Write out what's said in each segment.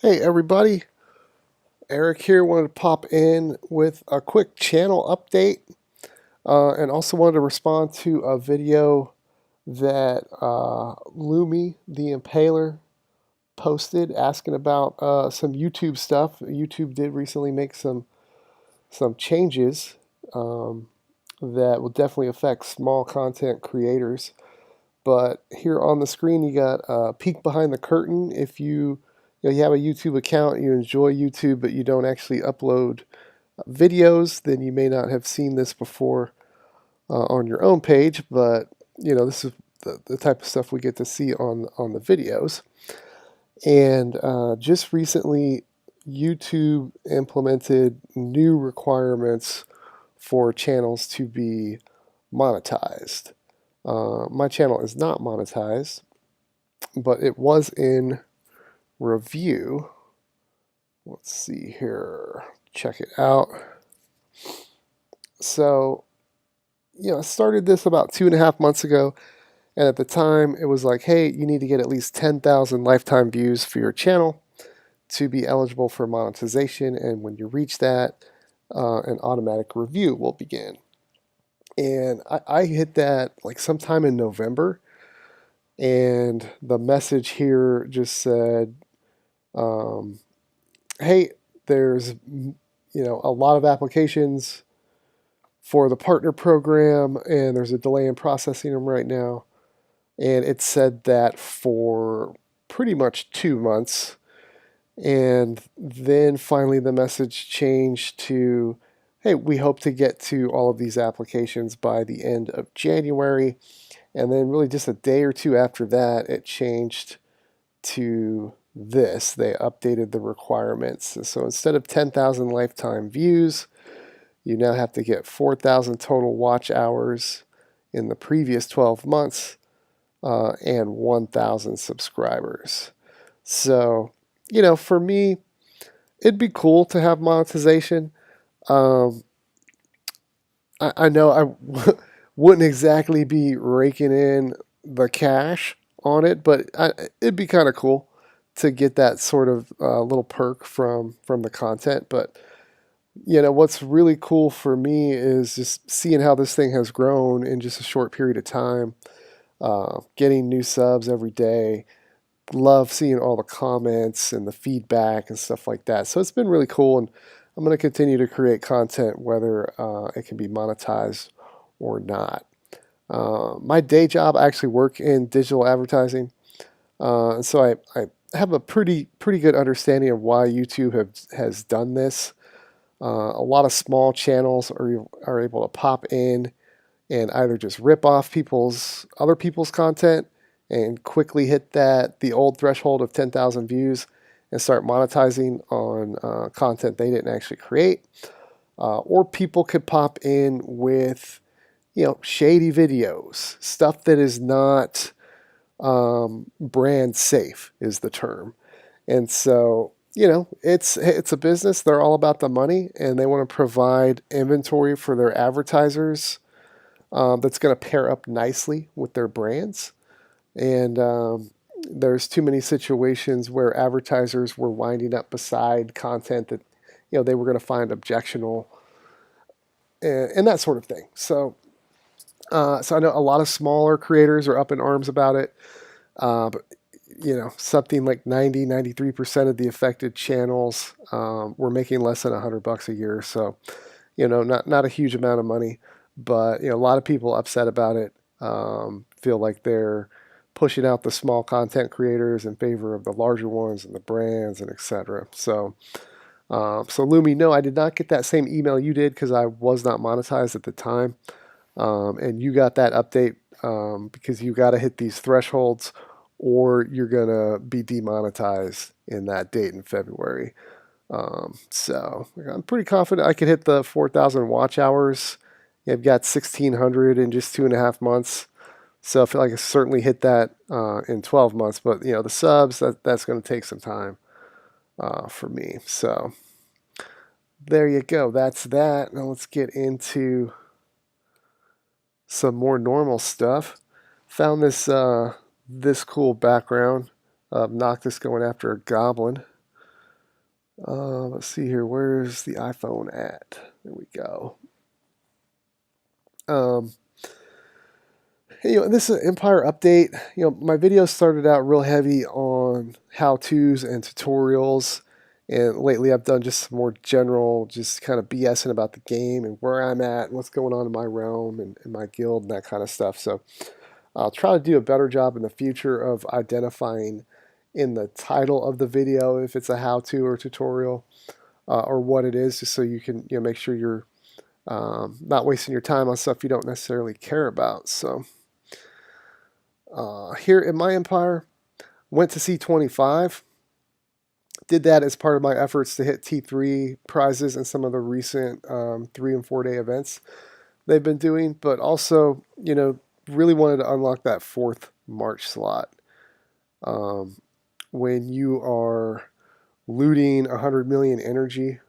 Hey everybody, Eric here. Wanted to pop in with a quick channel update and also wanted to respond to a video that Lumi the Impaler posted asking about some YouTube stuff. YouTube did recently make some changes that will definitely affect small content creators. But here on the screen, you got a peek behind the curtain. If you have a YouTube account, you enjoy YouTube, but you don't actually upload videos, then you may not have seen this before on your own page. But this is the type of stuff we get to see on the videos. And just recently, YouTube implemented new requirements for channels to be monetized. My channel is not monetized, but it was in review. Let's see here. Check it out. So, I started this about 2.5 months ago, and at the time it was like, hey, you need to get at least 10,000 lifetime views for your channel to be eligible for monetization, and when you reach that, an automatic review will begin. And I hit that like sometime in November, and the message here just said, um, hey, there's a lot of applications for the partner program, and there's a delay in processing them right now. And it said that for pretty much 2 months. And then finally the message changed to, hey, we hope to get to all of these applications by the end of January. And then, really, just a day or two after that, it changed to this. They updated the requirements. So instead of 10,000 lifetime views, you now have to get 4,000 total watch hours in the previous 12 months and 1,000 subscribers. So, for me, it'd be cool to have monetization. Um, I know wouldn't exactly be raking in the cash on it, but it'd be kind of cool to get that sort of little perk from the content. But what's really cool for me is just seeing how this thing has grown in just a short period of time. Getting new subs every day. Love seeing all the comments and the feedback and stuff like that. So it's been really cool, and I'm going to continue to create content whether it can be monetized or not. My day job, I actually work in digital advertising, and so I have a pretty good understanding of why YouTube has done this. A lot of small channels are able to pop in and either just rip off other people's content and quickly hit the old threshold of 10,000 views and start monetizing on content they didn't actually create, or people could pop in with shady videos, stuff that is not brand safe is the term. And so, it's a business. They're all about the money, and they want to provide inventory for their advertisers that's going to pair up nicely with their brands. And there's too many situations where advertisers were winding up beside content that they were going to find objectionable and that sort of thing. So I know a lot of smaller creators are up in arms about it. But something like 93% of the affected channels were making less than $100 a year. So, not a huge amount of money, but a lot of people upset about it. Feel like they're pushing out the small content creators in favor of the larger ones and the brands and etc. So Lumi, no, I did not get that same email you did because I was not monetized at the time. And you got that update because you got to hit these thresholds or you're going to be demonetized in that date in February. So I'm pretty confident I could hit the 4,000 watch hours. I've got 1,600 in just 2.5 months. So I feel like I certainly hit that in 12 months. But, the subs, that's going to take some time for me. So there you go. That's that. Now let's get into some more normal stuff. Found this cool background of Noctis going after a goblin. Let's see here. Where's the iPhone at? There we go. Um, this is an Empire update. My videos started out real heavy on how-tos and tutorials, and lately I've done just some more general, just kind of BSing about the game and where I'm at and what's going on in my realm and my guild and that kind of stuff. So I'll try to do a better job in the future of identifying in the title of the video if it's a how-to or tutorial or what it is, just so you can make sure you're not wasting your time on stuff you don't necessarily care about. So here in my empire, went to C25. Did that as part of my efforts to hit T3 prizes and some of the recent 3 and 4 day events they've been doing, but also, really wanted to unlock that 4th March slot. When you are looting 100 million energy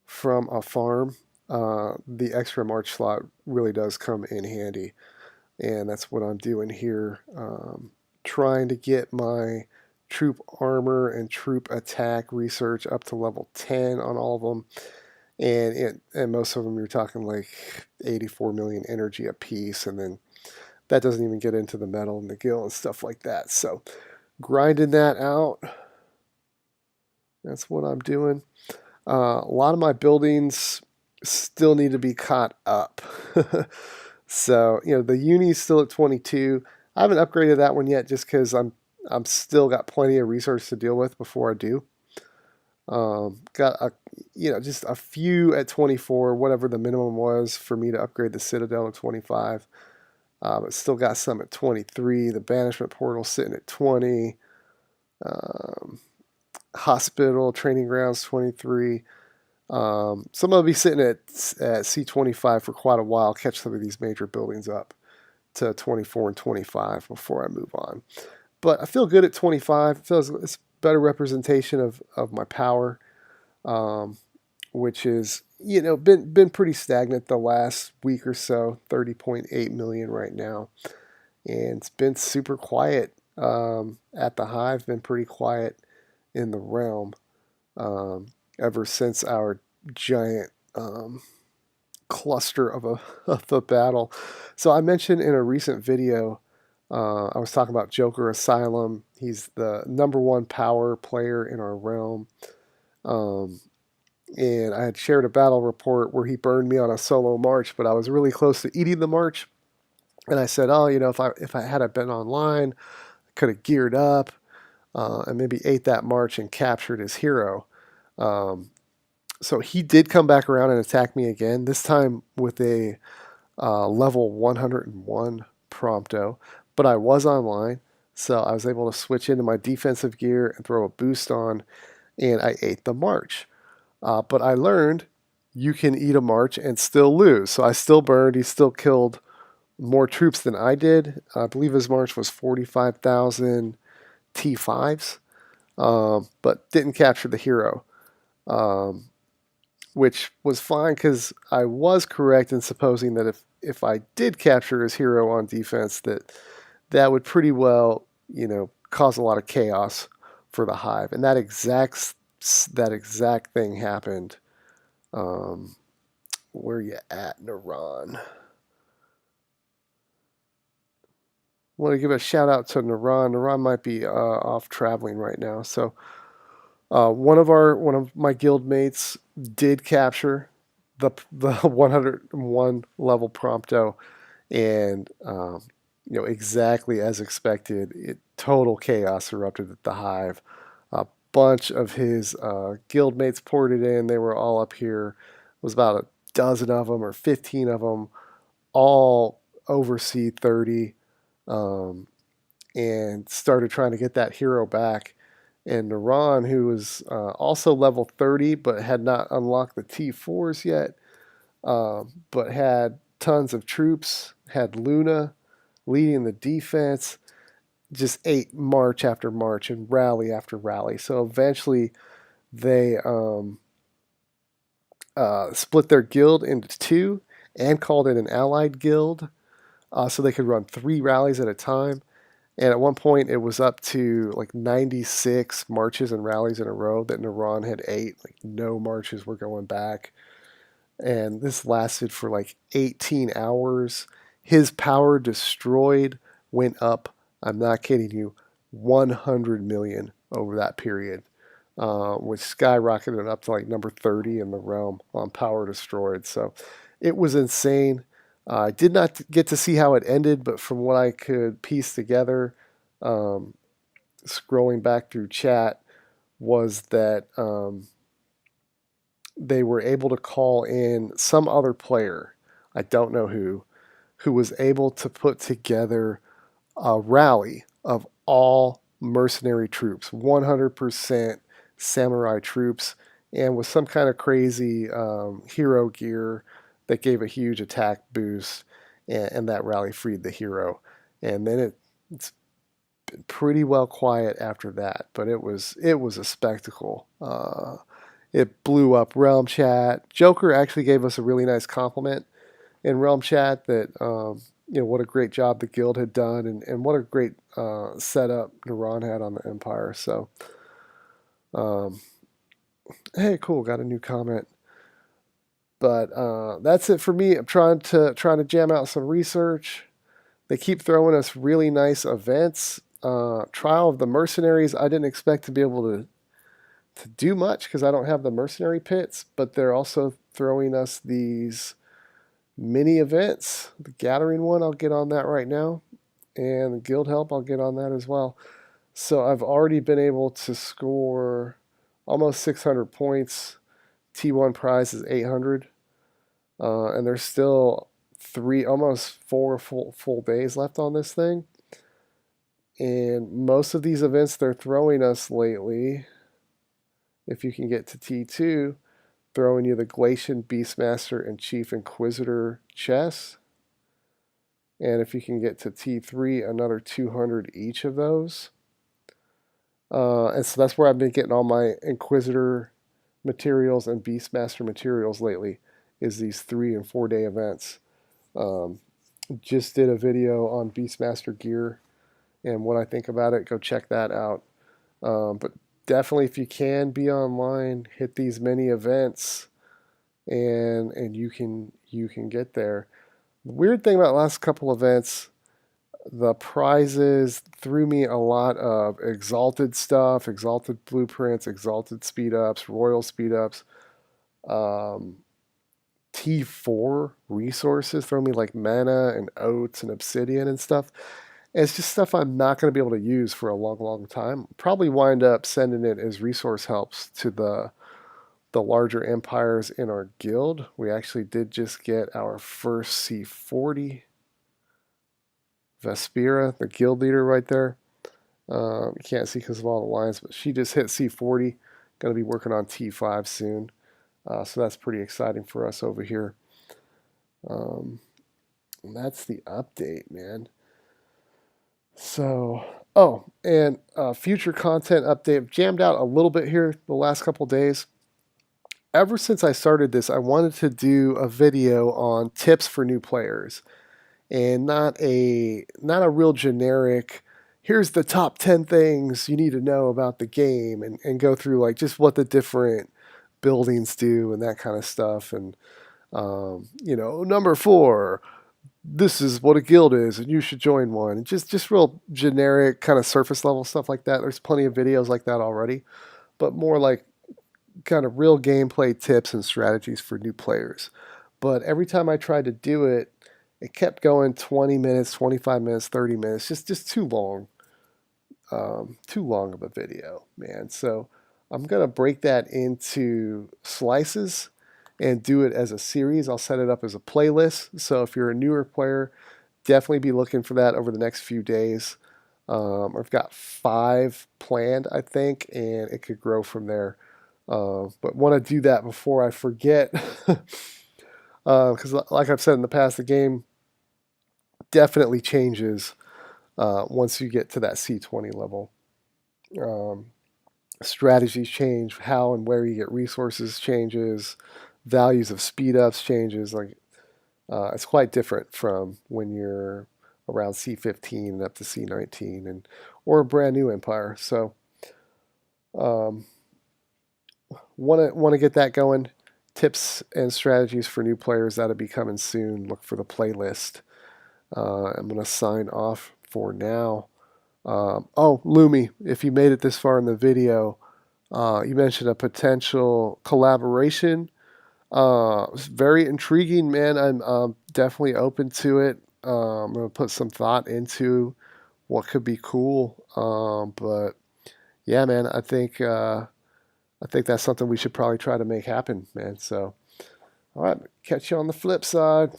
from a farm, the extra March slot really does come in handy. And that's what I'm doing here. Trying to get my troop armor and troop attack research up to level 10 on all of them. And most of them you're talking like 84 million energy a piece, and then that doesn't even get into the metal and the gil and stuff like that. So grinding that out, that's what I'm doing. A lot of my buildings still need to be caught up. So, the uni's still at 22. I haven't upgraded that one yet just because I'm still got plenty of research to deal with before I do. Got just a few at 24, whatever the minimum was for me to upgrade the Citadel to 25. But still got some at 23. The banishment portal sitting at 20. Hospital training grounds 23. Some will be sitting at C25 for quite a while. Catch some of these major buildings up to 24 and 25 before I move on. But I feel good at 25. It feels it's a better representation of my power, which is been pretty stagnant the last week or so. 30.8 million right now, and it's been super quiet at the hive. Been pretty quiet in the realm ever since our giant cluster of a battle. So I mentioned in a recent video, I was talking about Joker Asylum. He's the #1 power player in our realm. And I had shared a battle report where he burned me on a solo march, but I was really close to eating the march. And I said, oh, if I had been online, I could have geared up and maybe ate that march and captured his hero. So he did come back around and attack me again, this time with a level 101 Prompto, but I was online, so I was able to switch into my defensive gear and throw a boost on, and I ate the march. But I learned you can eat a march and still lose, so I still burned. He still killed more troops than I did. I believe his march was 45,000 T5s, but didn't capture the hero. Which was fine because I was correct in supposing that if I did capture his hero on defense, that would pretty well, cause a lot of chaos for the hive, and that exact thing happened. Where you at, Naran? I want to give a shout out to Naran. Naran might be off traveling right now, so. One of my guild mates did capture the 101 level Prompto, and exactly as expected, total chaos erupted at the hive. A bunch of his guild mates poured it in. They were all up here. It was about a dozen of them or 15 of them, all over C30, and started trying to get that hero back. And Naran, who was also level 30 but had not unlocked the T4s yet, but had tons of troops, had Luna leading the defense, just ate march after march and rally after rally. So eventually they split their guild into two and called it an allied guild, so they could run 3 rallies at a time. And at one point, it was up to like 96 marches and rallies in a row that Naran had ate. Like no marches were going back. And this lasted for like 18 hours. His power destroyed went up, I'm not kidding you, 100 million over that period, which skyrocketed up to like number 30 in the realm on power destroyed. So it was insane. I did not get to see how it ended, but from what I could piece together, um, scrolling back through chat, was that they were able to call in some other player, I don't know who was able to put together a rally of all mercenary troops, 100% samurai troops, and with some kind of crazy hero gear that gave a huge attack boost, and that rally freed the hero. And then it's been pretty well quiet after that, but it was a spectacle. It blew up Realm Chat. Joker actually gave us a really nice compliment in Realm Chat that what a great job the guild had done, and what a great setup Naran had on the Empire. So um, hey, cool, got a new comment. But that's it for me. I'm trying to jam out some research. They keep throwing us really nice events. Trial of the Mercenaries. I didn't expect to be able to do much because I don't have the mercenary pits, but they're also throwing us these mini events. The Gathering one, I'll get on that right now, and the Guild Help, I'll get on that as well. So I've already been able to score almost 600 points. T1 prize is 800, and there's still almost 4 full days left on this thing. And most of these events they're throwing us lately, if you can get to T2, throwing you the Glacian Beastmaster and Chief Inquisitor chests. And if you can get to T3, another 200 each of those. And so that's where I've been getting all my Inquisitor materials and Beastmaster materials lately, is these 3 and 4 day events. Just did a video on Beastmaster gear and what I think about it. Go check that out. But definitely, if you can be online, hit these mini events, and you can get there. The weird thing about the last couple events, the prizes threw me a lot of exalted stuff, exalted blueprints, exalted speed ups, royal speed ups, um, T4 resources, throw me like mana and oats and obsidian and stuff. And it's just stuff I'm not going to be able to use for a long, long time. Probably wind up sending it as resource helps to the larger empires in our guild. We actually did just get our first C40. Vespera, the guild leader right there. You can't see because of all the lines, but she just hit C40. Going to be working on T5 soon. So that's pretty exciting for us over here. That's the update, man. So, and future content update. I've jammed out a little bit here the last couple days. Ever since I started this, I wanted to do a video on tips for new players, and not a real generic, here's the top 10 things you need to know about the game, and go through like just what the different buildings do and that kind of stuff. And number 4, this is what a guild is and you should join one, and just real generic kind of surface level stuff like that. There's plenty of videos like that already, but more like kind of real gameplay tips and strategies for new players. But every time I tried to do it, it kept going 20 minutes, 25 minutes, 30 minutes, just too long. Too long of a video, man. So I'm going to break that into slices and do it as a series. I'll set it up as a playlist. So if you're a newer player, definitely be looking for that over the next few days. I've got 5 planned, I think, and it could grow from there. But want to do that before I forget. Because like I've said in the past, the game definitely changes once you get to that C20 level. Strategies change, how and where you get resources changes, values of speed ups changes. Like it's quite different from when you're around C15 and up to C19, and or a brand new Empire. So um, want to get that going. Tips and strategies for new players that'll be coming soon. Look for the playlist. I'm gonna sign off for now. Oh, Lumi, if you made it this far in the video, you mentioned a potential collaboration. Very intriguing, man. I'm definitely open to it. I'm gonna put some thought into what could be cool. But yeah, man, I think that's something we should probably try to make happen, man. So, all right, catch you on the flip side.